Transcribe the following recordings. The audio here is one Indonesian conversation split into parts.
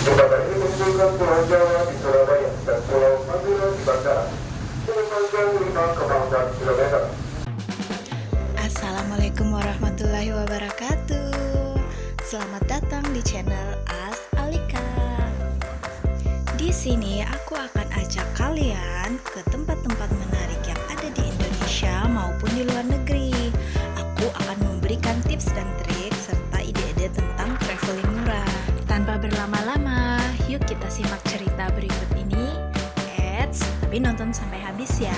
Jembatan ini menghubungkan Pulau Jawa di Surabaya dan Pulau Madura di Bandara dengan panjang 5,4 km. Assalamualaikum warahmatullahi wabarakatuh. Selamat datang di channel As Alika. Di sini aku akan ajak kalian ke tempat-tempat menarik yang ada di Indonesia maupun di luar negeri. Aku akan memberikan tips dan trik serta ide-ide tentang traveling murah. Tanpa berlama-lama, yuk kita simak cerita berikut ini. Tapi nonton sampai habis ya.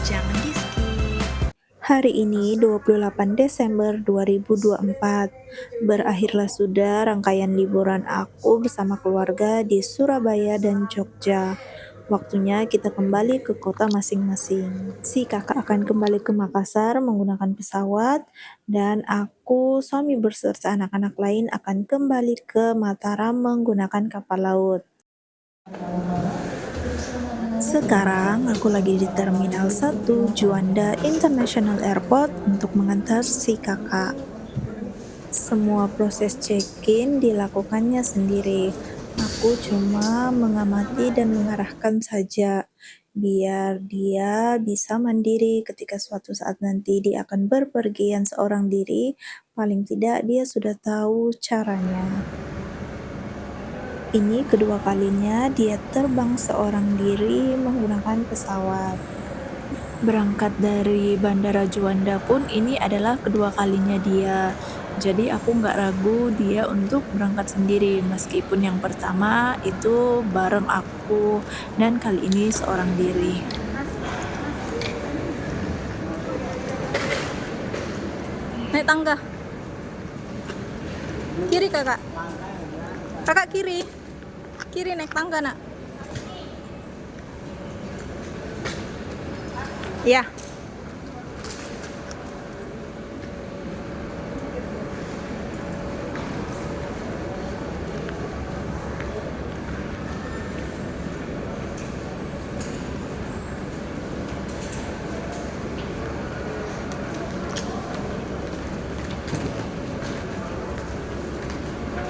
Jangan di-skip. Hari ini 28 Desember 2024, berakhirlah sudah rangkaian liburan aku bersama keluarga di Surabaya dan Jogja. Waktunya kita kembali ke kota masing-masing. Si kakak akan kembali ke Makassar menggunakan pesawat, dan aku, suami beserta anak-anak lain akan kembali ke Mataram menggunakan kapal laut. Sekarang aku lagi di Terminal 1 Juanda International Airport untuk mengantar si kakak. Semua proses check-in dilakukannya sendiri. Aku cuma mengamati dan mengarahkan saja, biar dia bisa mandiri ketika suatu saat nanti dia akan berpergian seorang diri. Paling tidak dia sudah tahu caranya. Ini kedua kalinya dia terbang seorang diri menggunakan pesawat. Berangkat dari Bandara Juanda pun ini adalah kedua kalinya dia. Jadi aku nggak ragu dia untuk berangkat sendiri, meskipun yang pertama itu bareng aku dan kali ini seorang diri. Naik tangga. Kiri kakak. Kakak kiri. Kiri naik tangga nak. Ya.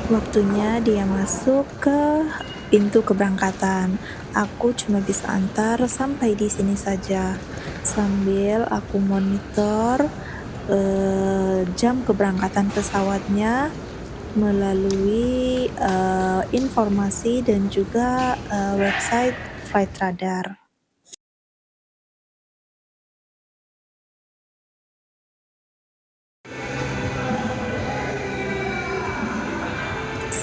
Waktunya dia masuk ke pintu keberangkatan. Aku cuma bisa antar sampai di sini saja, sambil aku monitor jam keberangkatan pesawatnya melalui informasi dan juga website Flight Radar.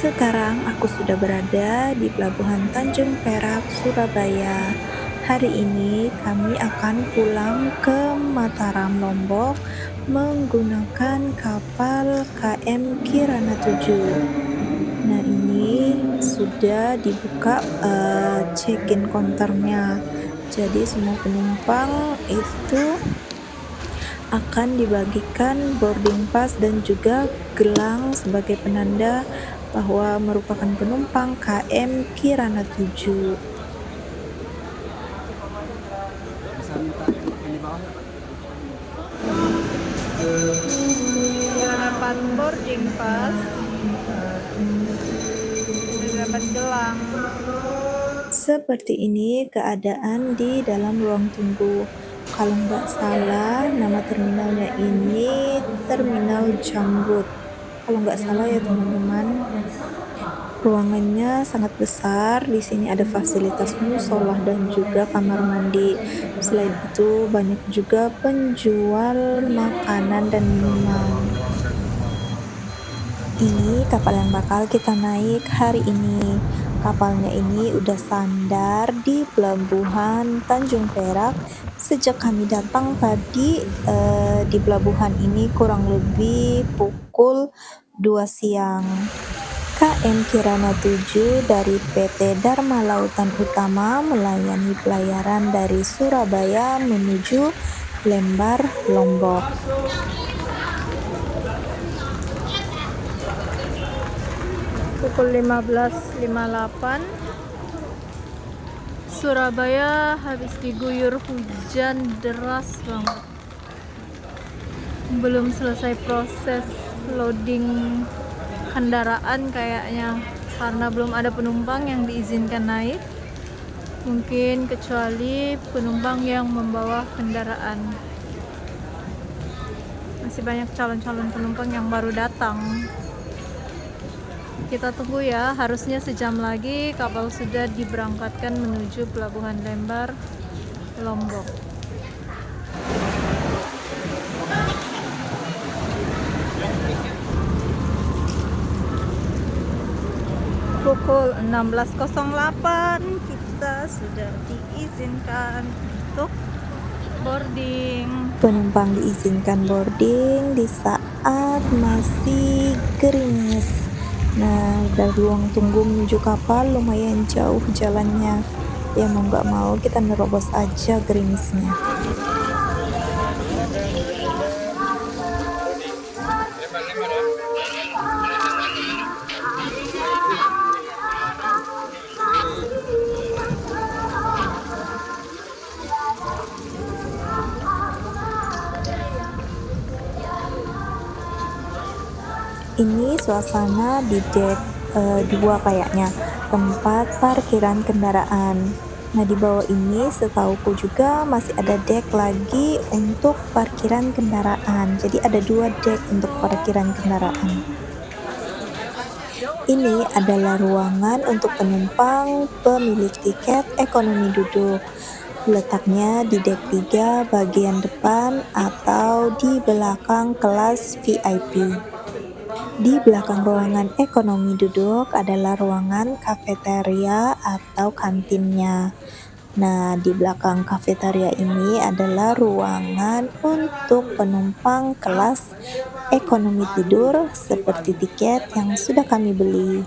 Sekarang aku sudah berada di Pelabuhan Tanjung Perak, Surabaya. Hari ini kami akan pulang ke Mataram, Lombok menggunakan kapal KM Kirana 7. Nah, ini sudah dibuka check-in counternya. Jadi semua penumpang itu akan dibagikan boarding pass dan juga gelang sebagai penanda bahwa merupakan penumpang KM Kirana 7. Dapat boarding pass. Dapat gelang. Seperti ini keadaan di dalam ruang tunggu. Kalau nggak salah nama terminalnya ini Terminal Jambut. Kalau nggak salah ya teman-teman. Ruangannya sangat besar. Di sini ada fasilitas musola dan juga kamar mandi. Selain itu banyak juga penjual makanan dan minuman. Ini kapal yang bakal kita naik hari ini. Kapalnya ini udah sandar di Pelabuhan Tanjung Perak sejak kami datang tadi di pelabuhan ini kurang lebih pukul 2 siang. KM Kirana 7 dari PT Dharma Lautan Utama melayani pelayaran dari Surabaya menuju Lembar, Lombok. Pukul 15.58. Surabaya habis diguyur hujan deras banget. Belum selesai proses loading kendaraan kayaknya karena belum ada penumpang yang diizinkan naik, mungkin kecuali penumpang yang membawa kendaraan. Masih banyak calon-calon penumpang yang baru datang. Kita tunggu ya, harusnya sejam lagi kapal sudah diberangkatkan menuju Pelabuhan Lembar, Lombok. Pukul 16.08 kita sudah diizinkan untuk boarding. Penumpang diizinkan boarding di saat masih gerimis. Nah, dari ruang tunggu menuju kapal lumayan jauh jalannya. Ya mau nggak mau kita nerobos aja gerimisnya. Ini suasana di dek 2 kayaknya, tempat parkiran kendaraan. Nah, di bawah ini setauku juga masih ada dek lagi untuk parkiran kendaraan. Jadi ada 2 dek untuk parkiran kendaraan. Ini adalah ruangan untuk penumpang pemilik tiket ekonomi duduk. Letaknya di dek 3 bagian depan atau di belakang kelas VIP. Di belakang ruangan ekonomi duduk adalah ruangan kafeteria atau kantinnya. Nah, di belakang kafeteria ini adalah ruangan untuk penumpang kelas ekonomi tidur seperti tiket yang sudah kami beli.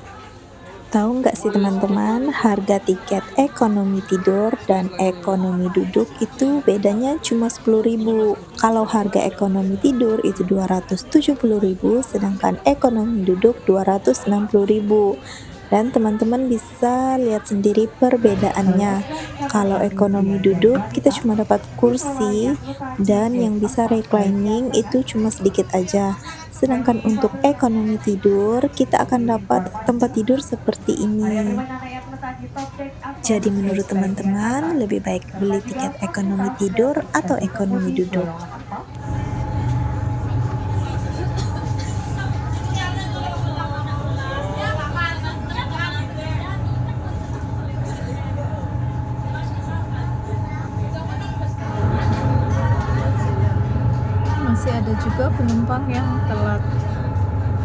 Tahu nggak sih teman-teman, harga tiket ekonomi tidur dan ekonomi duduk itu bedanya cuma 10.000. Kalau harga ekonomi tidur itu 270.000, sedangkan ekonomi duduk 260.000. Dan teman-teman bisa lihat sendiri perbedaannya. Kalau ekonomi duduk kita cuma dapat kursi dan yang bisa reclining itu cuma sedikit aja. Sedangkan untuk ekonomi tidur kita akan dapat tempat tidur seperti ini. Jadi menurut teman-teman lebih baik beli tiket ekonomi tidur atau ekonomi duduk? Masih ada juga penumpang yang telat.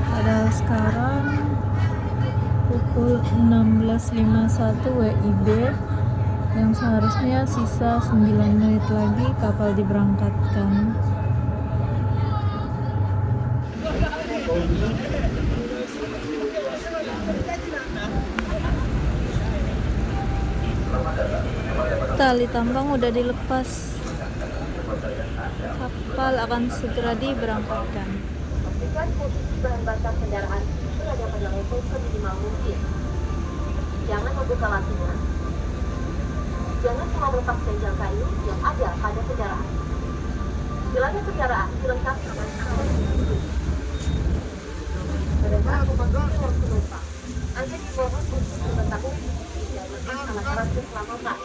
Pada sekarang pukul 16.51 WIB, yang seharusnya sisa 9 menit lagi kapal diberangkatkan. Tali tambang udah dilepas. Kapal akan segera diberangkatkan. Pastikan posisi bahan bakar kendaraan berada pada level seminimal mungkin. Jangan membuka lapinya. Jangan cuma melepas ganjal kayu yang ada pada kendaraan. Jalannya kendaraan dilengkapi dengan alat pelindung. Pada saat memasuki ruang penumpang, Anda dimohon untuk mengetahui dan menekan alat-alat keselamatan.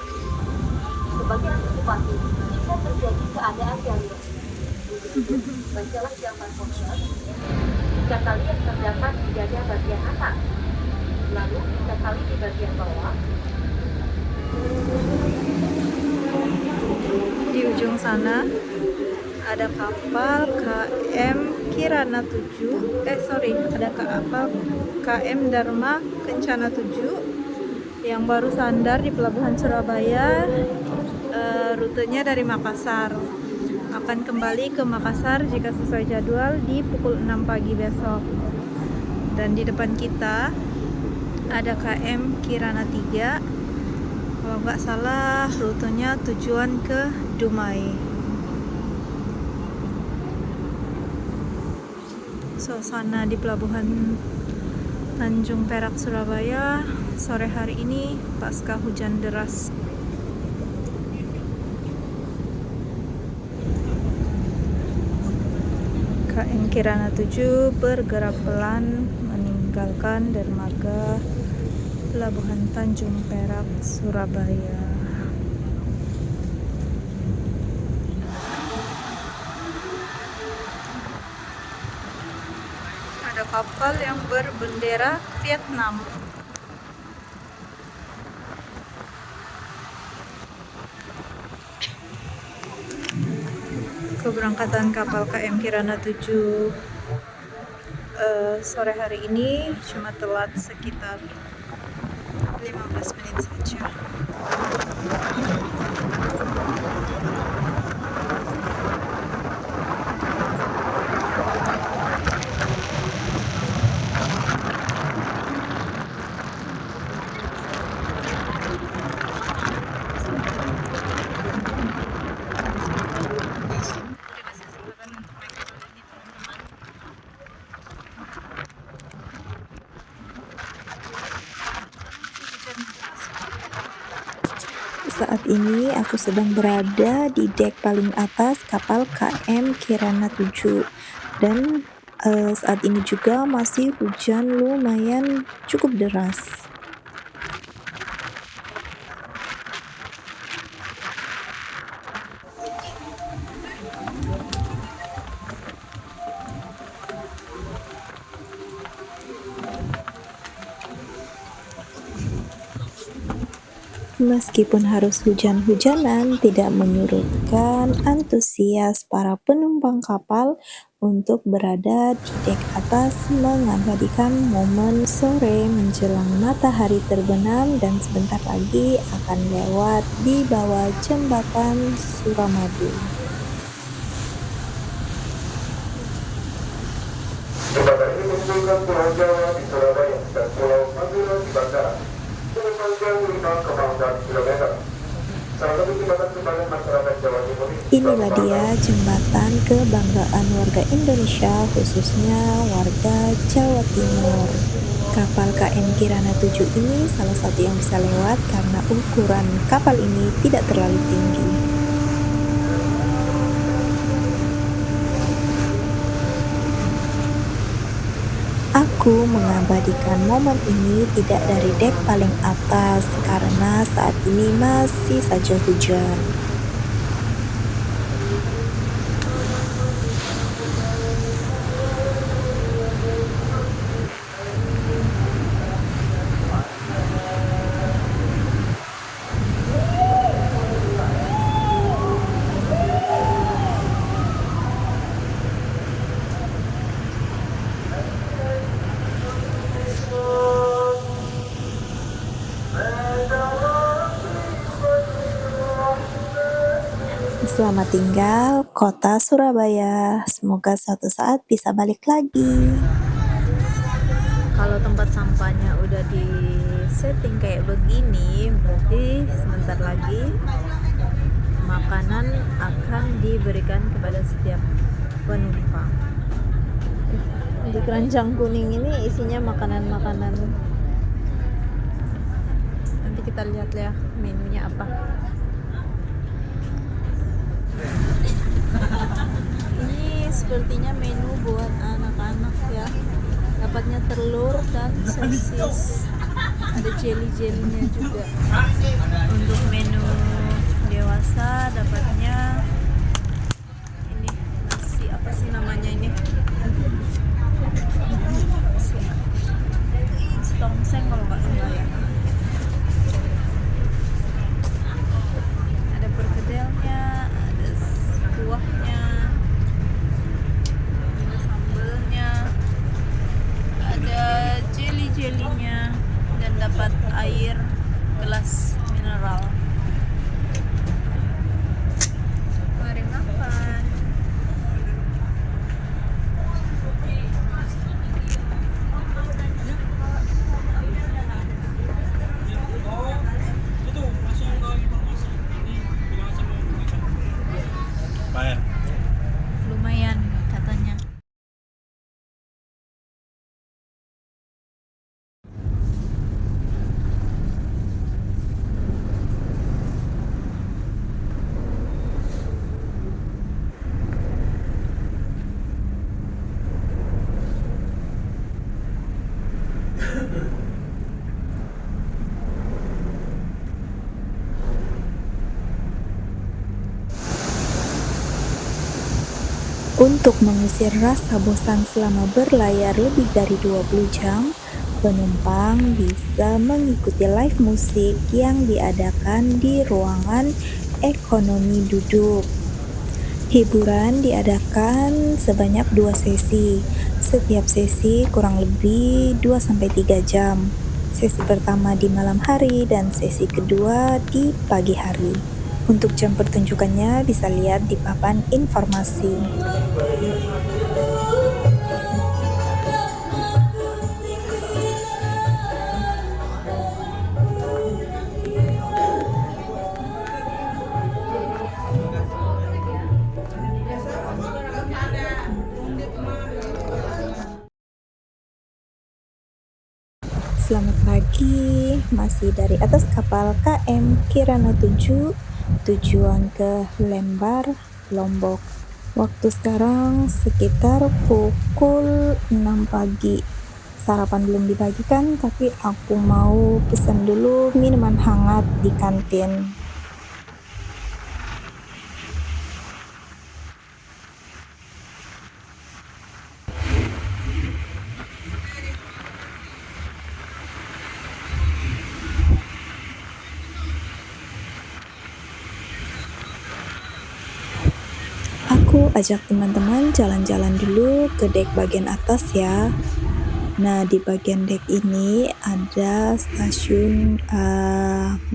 Sebagai antisipasi, jika terjadi keadaan darurat, bacalah jamban ponsel, tiga tali yang terdapat di dada bagian atas, lalu tiga tali di bagian bawah. Di ujung sana ada kapal KM Kirana 7, ada kapal KM Dharma Kencana 7 yang baru sandar di Pelabuhan Surabaya. Rutenya dari Makassar. Akan kembali ke Makassar jika sesuai jadwal di pukul 6 pagi besok. Dan di depan kita ada KM Kirana 3. Kalau nggak salah rutenya tujuan ke Dumai. Suasana di Pelabuhan Tanjung Perak Surabaya sore hari ini pasca hujan deras. KM Kirana 7 bergerak pelan meninggalkan dermaga Pelabuhan Tanjung Perak, Surabaya. Ada kapal yang berbendera Vietnam. Keberangkatan kapal KM Kirana 7 sore hari ini cuma telat sekitar 15 menit saja. Saat ini aku sedang berada di dek paling atas kapal KM Kirana 7 dan saat ini juga masih hujan lumayan cukup deras. Meskipun harus hujan-hujanan, tidak menyurutkan antusias para penumpang kapal untuk berada di dek atas mengabadikan momen sore menjelang matahari terbenam dan sebentar lagi akan lewat di bawah jembatan Suramadu. Jembatan ini menghubungkan Pulau Jawa di Surabaya dan Pulau Madura di Bandara dengan panjang 5,4 km. Salah satu jembatan kembangan masyarakat Jawa Timur ini. Inilah dia jembatan kebanggaan warga Indonesia, khususnya warga Jawa Timur. Kapal KM Kirana 7 ini salah satu yang bisa lewat karena ukuran kapal ini tidak terlalu tinggi. Aku mengabadikan momen ini tidak dari dek paling atas karena saat ini masih saja hujan. Selamat tinggal kota Surabaya. Semoga suatu saat bisa balik lagi. Kalau tempat sampahnya udah di setting kayak begini, berarti sebentar lagi makanan akan diberikan kepada setiap penumpang. Di keranjang kuning ini isinya makanan-makanan. Nanti kita lihat ya menunya apa. Ini sepertinya menu buat anak-anak ya. Dapatnya telur dan sosis. Ada jelly-jellynya juga. Untuk menu dewasa dapatnya ini nasi apa sih namanya ini? Tongseng kalau nggak salah ya. Ada perkedelnya, ada kuahnya, ada sambelnya, ada jelly-jellynya, dan dapat air gelas mineral. Mari makan. Lumayan katanya. Untuk mengusir rasa bosan selama berlayar lebih dari 20 jam, penumpang bisa mengikuti live musik yang diadakan di ruangan ekonomi duduk. Hiburan diadakan sebanyak 2 sesi. Setiap sesi kurang lebih 2-3 jam. Sesi pertama di malam hari dan sesi kedua di pagi hari. Untuk jam pertunjukannya bisa lihat di papan informasi. Selamat pagi, masih dari atas kapal KM Kirana 7, tujuan ke Lembar, Lombok. Waktu sekarang sekitar pukul 6 pagi. Sarapan belum dibagikan, tapi aku mau pesan dulu minuman hangat di kantin. Aku ajak teman-teman jalan-jalan dulu ke dek bagian atas ya. Nah, di bagian dek ini ada stasiun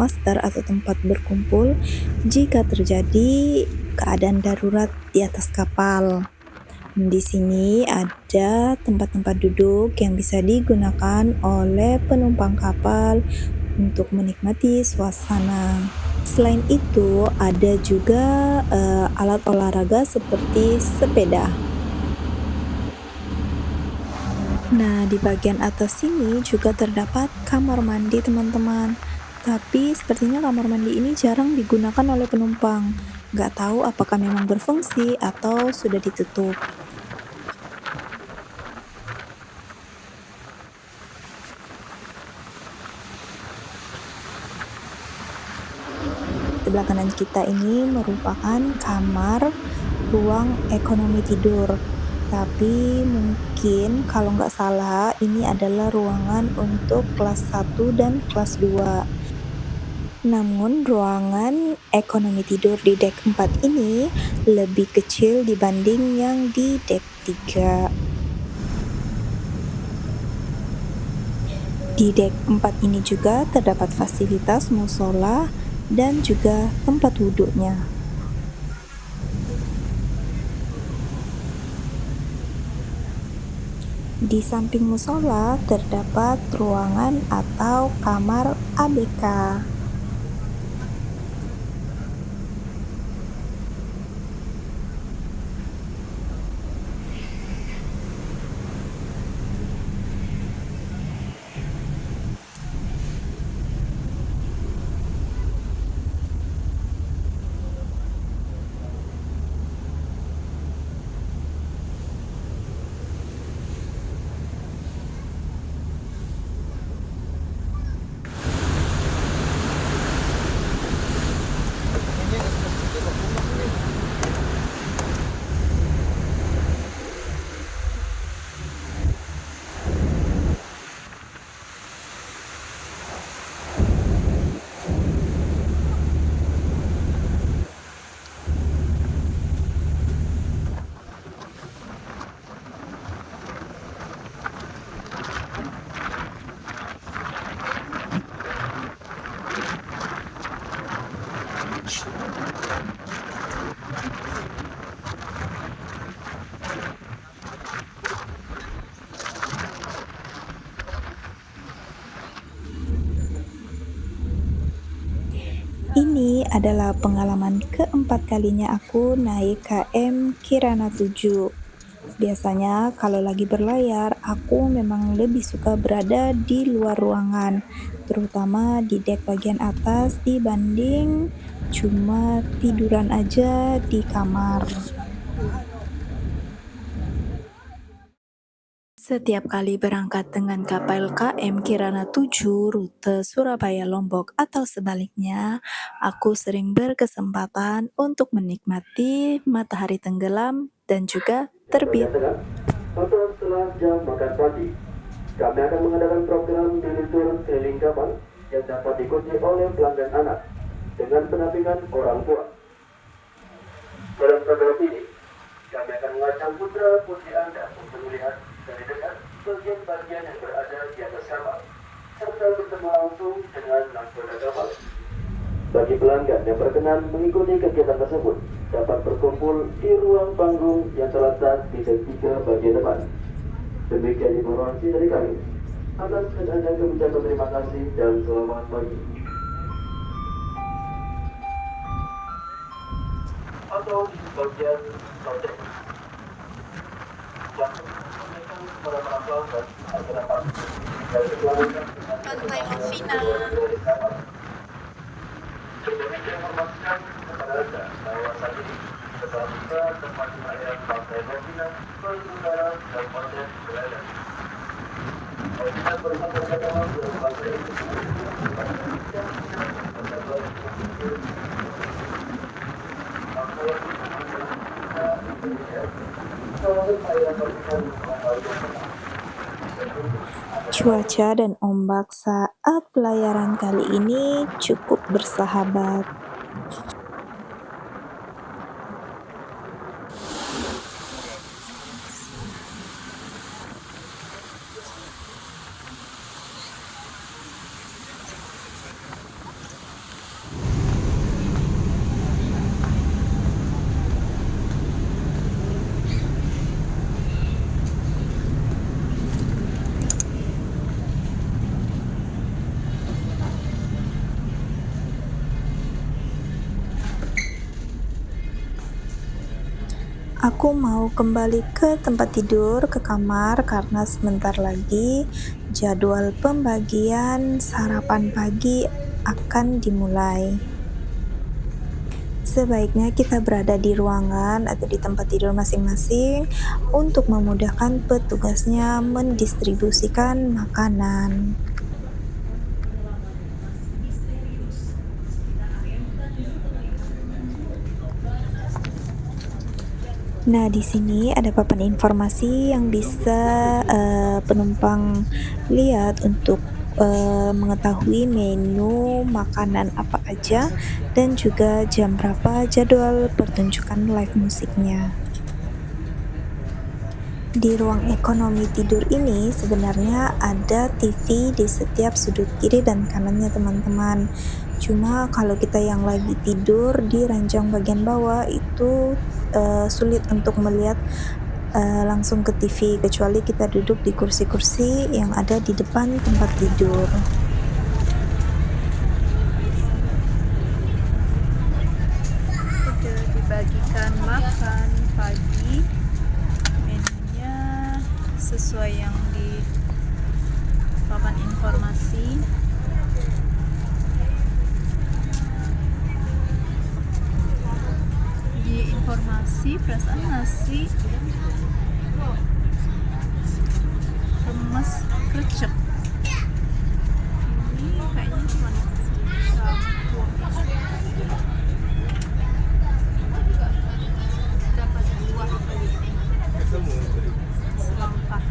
master atau tempat berkumpul jika terjadi keadaan darurat di atas kapal. Di sini ada tempat-tempat duduk yang bisa digunakan oleh penumpang kapal untuk menikmati suasana. Selain itu, ada juga alat olahraga seperti sepeda. Nah, di bagian atas sini juga terdapat kamar mandi, teman-teman. Tapi sepertinya kamar mandi ini jarang digunakan oleh penumpang. Nggak tahu apakah memang berfungsi atau sudah ditutup. Sebelah kanan kita ini merupakan kamar ruang ekonomi tidur. Tapi mungkin kalau nggak salah ini adalah ruangan untuk kelas 1 dan kelas 2. Namun ruangan ekonomi tidur di dek 4 ini lebih kecil dibanding yang di dek 3. Di dek 4 ini juga terdapat fasilitas musola dan juga tempat wudhunya. Di samping musola terdapat ruangan atau kamar ABK. Ini adalah pengalaman keempat kalinya aku naik KM Kirana 7. Biasanya kalau lagi berlayar, aku memang lebih suka berada di luar ruangan, terutama di dek bagian atas dibanding cuma tiduran aja di kamar. Setiap kali berangkat dengan kapal KM Kirana 7 rute Surabaya Lombok atau sebaliknya, aku sering berkesempatan untuk menikmati matahari tenggelam dan juga terbit. Atau setelah jam makan pagi, kami akan mengadakan program daily tour keliling kapal yang dapat diikuti oleh pelanggan anak dengan pendampingan orang tua. Dalam program ini, kami akan mengajak putra-putri Anda untuk melihat dari dekat bagian-bagian yang berada di atas kapal, serta bertemu langsung dengan nahkoda kapal. Bagi pelanggan yang berkenan mengikuti kegiatan tersebut, dapat berkumpul di ruang panggung yang terletak di ketiga bagian depan. Demikian informasi dari kami. Atas kedatangan kami ucapkan terima kasih dan selamat pagi. Atau di bagian lounge. Pantai Lovina. Demikian informasikan kepada Anda bahwa saat ini setelah kita tempat perayaan Pantai Lovina berudara dan konten berada. Kalau kita bersama-sama dengan pantai ini, Cuaca dan ombak saat pelayaran kali ini cukup bersahabat. Aku mau kembali ke tempat tidur, ke kamar, karena sebentar lagi jadwal pembagian sarapan pagi akan dimulai. Sebaiknya kita berada di ruangan atau di tempat tidur masing-masing untuk memudahkan petugasnya mendistribusikan makanan. Nah, di sini ada papan informasi yang bisa penumpang lihat untuk mengetahui menu makanan apa aja dan juga jam berapa jadwal pertunjukan live musiknya. Di ruang ekonomi tidur ini sebenarnya ada TV di setiap sudut kiri dan kanannya teman-teman. Cuma kalau kita yang lagi tidur di ranjang bagian bawah itu sulit untuk melihat langsung ke TV, kecuali kita duduk di kursi-kursi yang ada di depan tempat tidur. Sudah dibagikan makan pagi, menunya sesuai yang di papan informasi. Di informasi perasaan nasi remes krecek, ini kayaknya cuma nasi campur. Dapat buah selampah.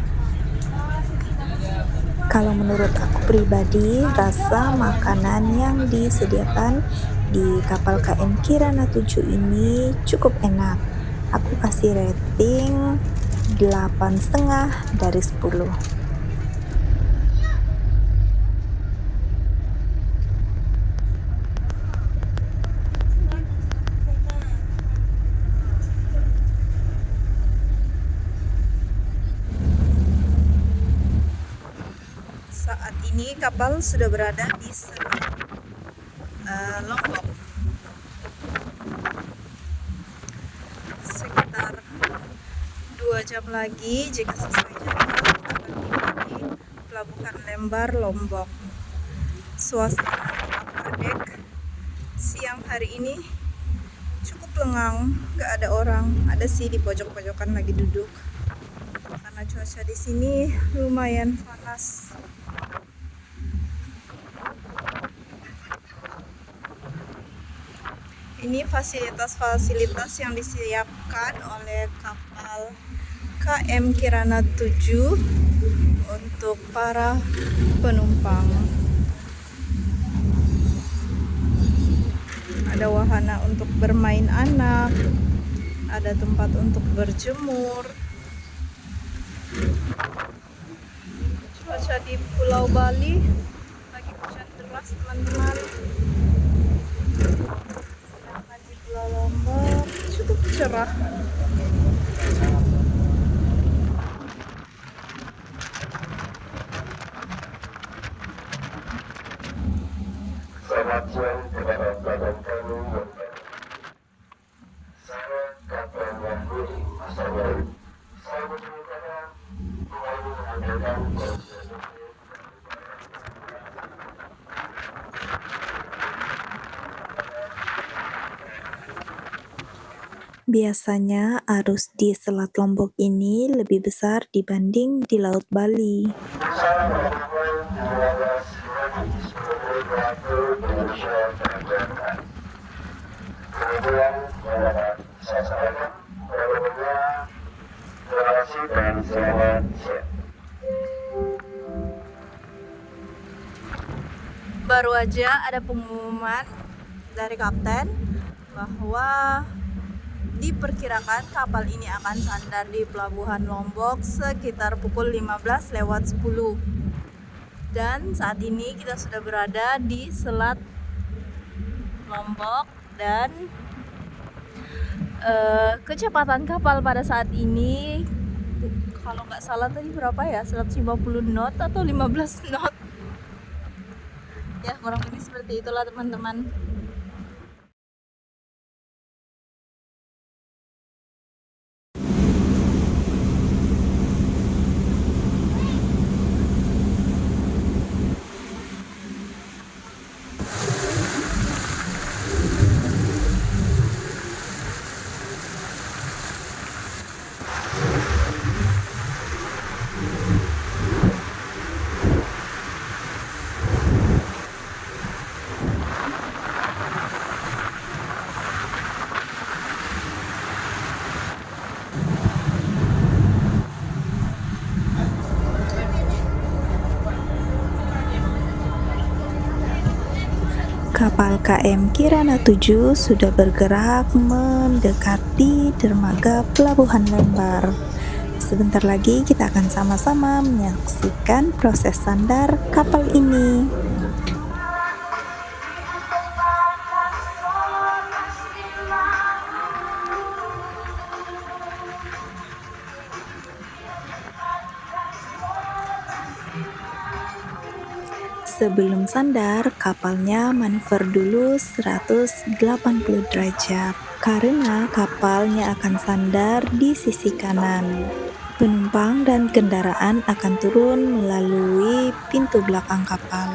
Kalau menurut aku pribadi, rasa makanan yang disediakan di kapal KM Kirana 7 ini cukup enak. Aku kasih rating 8,5 dari 10. Saat ini kapal sudah berada di Lombok. Sekitar 2 jam lagi jika sesuai jadwal akan tiba di Pelabuhan Lembar, Lombok. Suasana di upper siang hari ini cukup lengang, gak ada orang. Ada sih di pojok-pojokan lagi duduk. Karena cuaca di sini lumayan panas. Ini fasilitas-fasilitas yang disiapkan diperkirakan oleh kapal KM Kirana 7 untuk para penumpang. Ada wahana untuk bermain anak, ada tempat untuk berjemur. Cuaca di Pulau Bali lagi hujan deras, teman-teman. Sedangkan di Pulau Lombok cukup cerah. Selamat siang kepada kawan kami yang saya Kapten Yahudi Masa Baru. Saya menceritakan kembali mengajarkan Biasanya arus di Selat Lombok ini lebih besar dibanding di Laut Bali. saya melakukan 15 waktu Indonesia Tenggara. Kemudian mendapat sasaran berikutnya. Terima kasih dan selamat siang. Baru aja ada pengumuman dari kapten bahwa diperkirakan kapal ini akan sandar di Pelabuhan Lombok sekitar pukul 15:10. Dan saat ini kita sudah berada di Selat Lombok dan kecepatan kapal pada saat ini kalau nggak salah tadi berapa ya, 150 knot atau 15 knot ya, kurang lebih seperti itulah teman-teman. Kapal KM Kirana 7 sudah bergerak mendekati dermaga Pelabuhan Lembar. Sebentar lagi kita akan sama-sama menyaksikan proses sandar kapal ini. Sebelum sandar, kapalnya manuver dulu 180 derajat karena kapalnya akan sandar di sisi kanan. Penumpang dan kendaraan akan turun melalui pintu belakang kapal.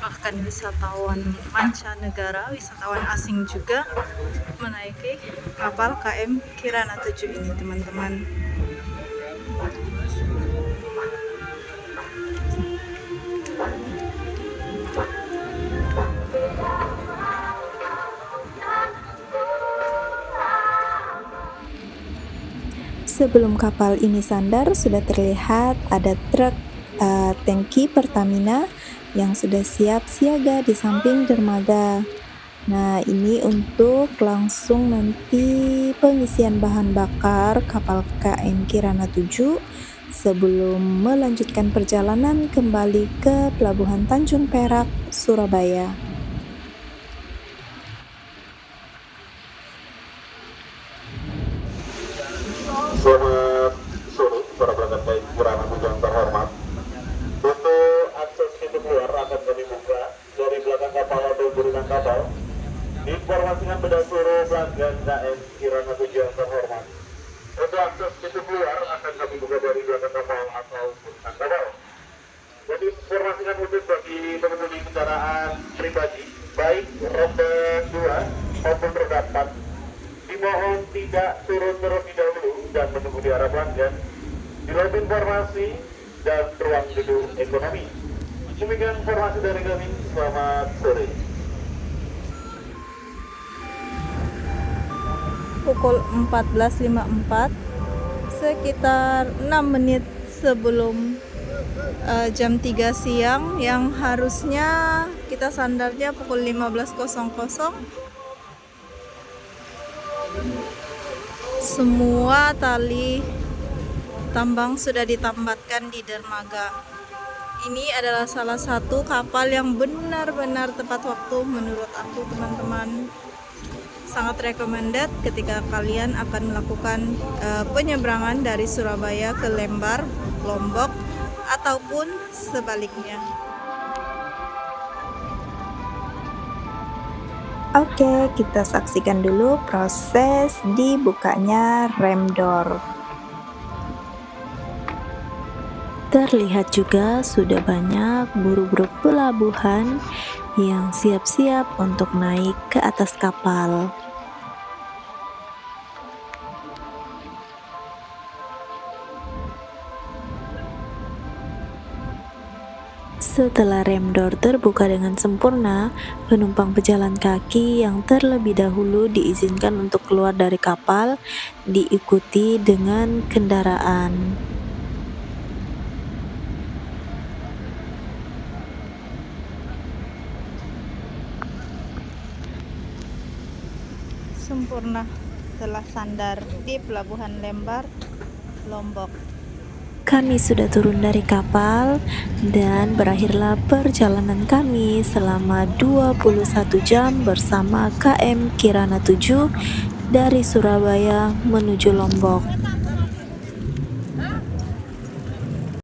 Bahkan wisatawan mancanegara, wisatawan asing juga menaiki kapal KM Kirana 7 ini, teman-teman. Sebelum kapal ini sandar, sudah terlihat ada truk tangki Pertamina yang sudah siap siaga di samping dermaga. Nah, ini untuk langsung nanti pengisian bahan bakar kapal KM Kirana 7 sebelum melanjutkan perjalanan kembali ke Pelabuhan Tanjung Perak, Surabaya. Selamat sore para pelanggan baik Pendahulu pelanggan KM Kirana 7 yang terhormat. Untuk akses pintu keluar akan kami buka dari belakang kapal ataupun kapal. Jadi informasikan khusus bagi pengemudi kendaraan pribadi, baik rombongan 2 maupun roda 4, dimohon tidak turun terlebih dahulu dan menunggu di arah pelanggan di lobi informasi dan ruang duduk ekonomi. Demikian informasi dari kami. Selamat sore. Pukul 14.54, sekitar 6 menit sebelum jam 3 siang yang harusnya kita sandarnya pukul 15.00. Semua tali tambang sudah ditambatkan di dermaga. Ini adalah salah satu kapal yang benar-benar tepat waktu menurut aku, teman-teman. Sangat recommended ketika kalian akan melakukan penyeberangan dari Surabaya ke Lembar, Lombok, ataupun sebaliknya. Oke, kita saksikan dulu proses dibukanya rem door. Terlihat juga sudah banyak buru-buru pelabuhan yang siap-siap untuk naik ke atas kapal. Setelah rem door terbuka dengan sempurna, penumpang pejalan kaki yang terlebih dahulu diizinkan untuk keluar dari kapal, diikuti dengan kendaraan. Sempurna telah sandar di Pelabuhan Lembar, Lombok. Kami sudah turun dari kapal dan berakhirlah perjalanan kami selama 21 jam bersama KM Kirana 7 dari Surabaya menuju Lombok.